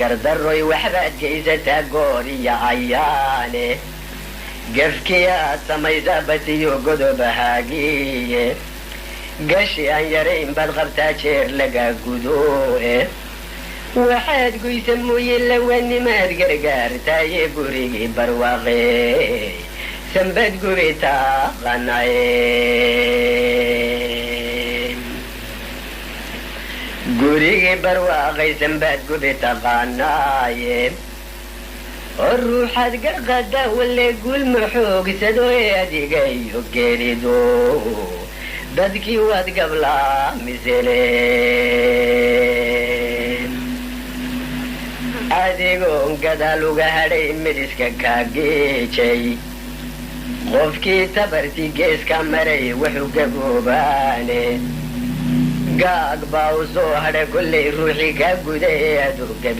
gardaroy waxbaad geysataa gooriya ayaane gefkiyaad samaysaa batiyo godobahaagiye gashi aan yarayn baad qabtaa jeer laga gudoe waxaad goysa mooye lawanimaad gargaartaaye gurigii barwaaqe sanbad guri taaqanaye gurigii barwaaqaysan baad gubi taqaanaaye oo ruuxaad garqadaa walle gulma xoogsado ee adiga iyo geerido dadkii waad gablaa miseleen adigoon gadaal uga hadhay midiska kaa geejay qofkii tabartii geeska maray wuxuu gaboobaane gaag baa u soo hadha kollay ruuxii kaa guda ee aduu gabi